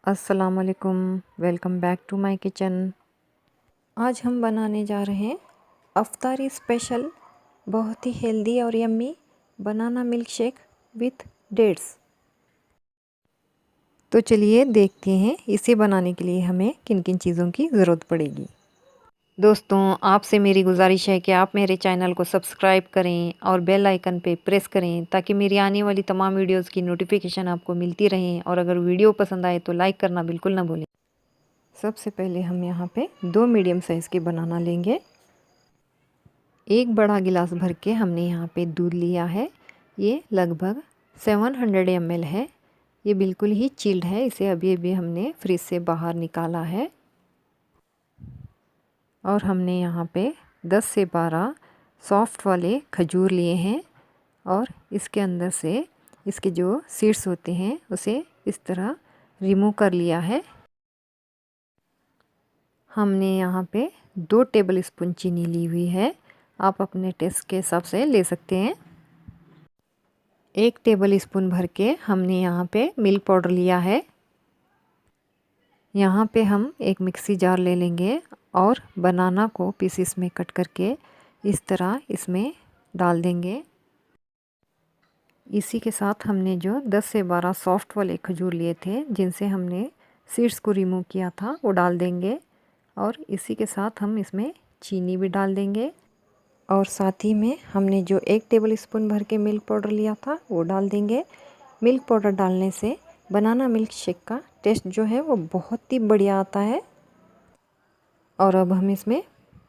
अस्सलाम वालेकुम, welcome back to my kitchen. आज हम बनाने जा रहे हैं अफ्तारी स्पेशल बहुत ही हेल्दी और yummy banana milk shake with dates. तो चलिए देखते हैं इसे बनाने के लिए हमें किन किन चीज़ों की ज़रूरत पड़ेगी। दोस्तों, आपसे मेरी गुजारिश है कि आप मेरे चैनल को सब्सक्राइब करें और बेल आइकन पे प्रेस करें ताकि मेरी आने वाली तमाम वीडियोस की नोटिफिकेशन आपको मिलती रहें। और अगर वीडियो पसंद आए तो लाइक करना बिल्कुल ना भूलें। सबसे पहले हम यहाँ पे 2 मीडियम साइज़ के बनाना लेंगे। एक बड़ा गिलास भर के हमने यहाँ पे दूध लिया है। ये लगभग 700 ml है। ये बिल्कुल ही चिल्ड है, इसे अभी अभी हमने फ्रिज से बाहर निकाला है। और हमने यहाँ पे 10 से 12 सॉफ्ट वाले खजूर लिए हैं और इसके अंदर से इसके जो सीड्स होते हैं उसे इस तरह रिमूव कर लिया है। हमने यहाँ पे 2 टेबल स्पून चीनी ली हुई है। आप अपने टेस्ट के हिसाब से ले सकते हैं। 1 टेबल स्पून भर के हमने यहाँ पे मिल्क पाउडर लिया है। यहाँ पे हम एक मिक्सी जार ले लेंगे और बनाना को पीसेस में कट करके इस तरह इसमें डाल देंगे। इसी के साथ हमने जो 10 से 12 सॉफ्ट वाले खजूर लिए थे जिनसे हमने सीड्स को रिमूव किया था वो डाल देंगे। और इसी के साथ हम इसमें चीनी भी डाल देंगे और साथ ही में हमने जो 1 टेबल स्पून भर के मिल्क पाउडर लिया था वो डाल देंगे। मिल्क पाउडर डालने से बनाना मिल्क शेक का टेस्ट जो है वो बहुत ही बढ़िया आता है। और अब हम इसमें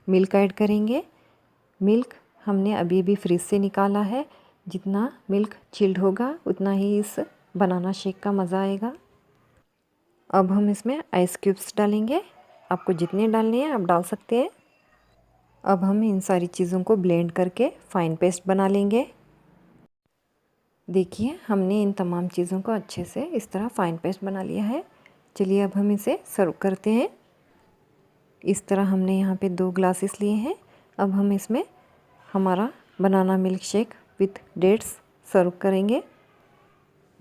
मिल्क ऐड करेंगे। मिल्क हमने अभी भी फ्रिज से निकाला है। जितना मिल्क चिल्ड होगा उतना ही इस बनाना शेक का मज़ा आएगा। अब हम इसमें आइस क्यूब्स डालेंगे। आपको जितने डालने हैं आप डाल सकते हैं। अब हम इन सारी चीज़ों को ब्लेंड करके फ़ाइन पेस्ट बना लेंगे। देखिए हमने इन तमाम चीज़ों को अच्छे से इस तरह फ़ाइन पेस्ट बना लिया है। चलिए अब हम इसे सर्व करते हैं। इस तरह हमने यहाँ पे 2 ग्लासेस लिए हैं। अब हम इसमें हमारा banana milk shake with dates serve करेंगे।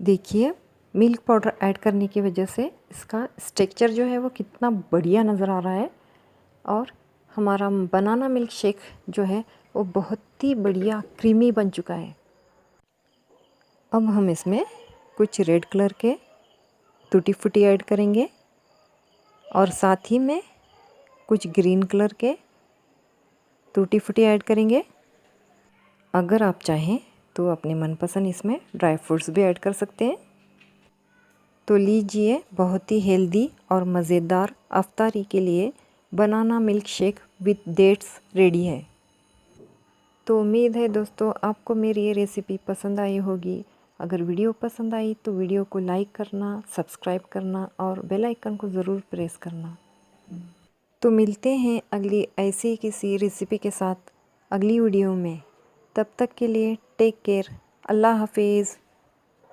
देखिए मिल्क पाउडर ऐड करने की वजह से इसका स्ट्रक्चर जो है वो कितना बढ़िया नज़र आ रहा है। और हमारा बनाना मिल्क शेक जो है वो बहुत ही बढ़िया क्रीमी बन चुका है। अब हम इसमें कुछ रेड कलर के टूटी फ्रूटी ऐड करेंगे और साथ ही में कुछ ग्रीन कलर के टूटी फ्रूटी ऐड करेंगे। अगर आप चाहें तो अपने मनपसंद इसमें ड्राई फ्रूट्स भी ऐड कर सकते हैं। तो लीजिए बहुत ही हेल्दी और मज़ेदार अफ्तारी के लिए banana milk shake with dates ready है। तो उम्मीद है दोस्तों आपको मेरी ये रेसिपी पसंद आई होगी। अगर वीडियो पसंद आई तो वीडियो को लाइक करना, सब्सक्राइब करना और बेल आइकन को ज़रूर प्रेस करना। तो मिलते हैं अगली ऐसी किसी रेसिपी के साथ अगली वीडियो में। तब तक के लिए टेक केयर। अल्लाह हाफिज़।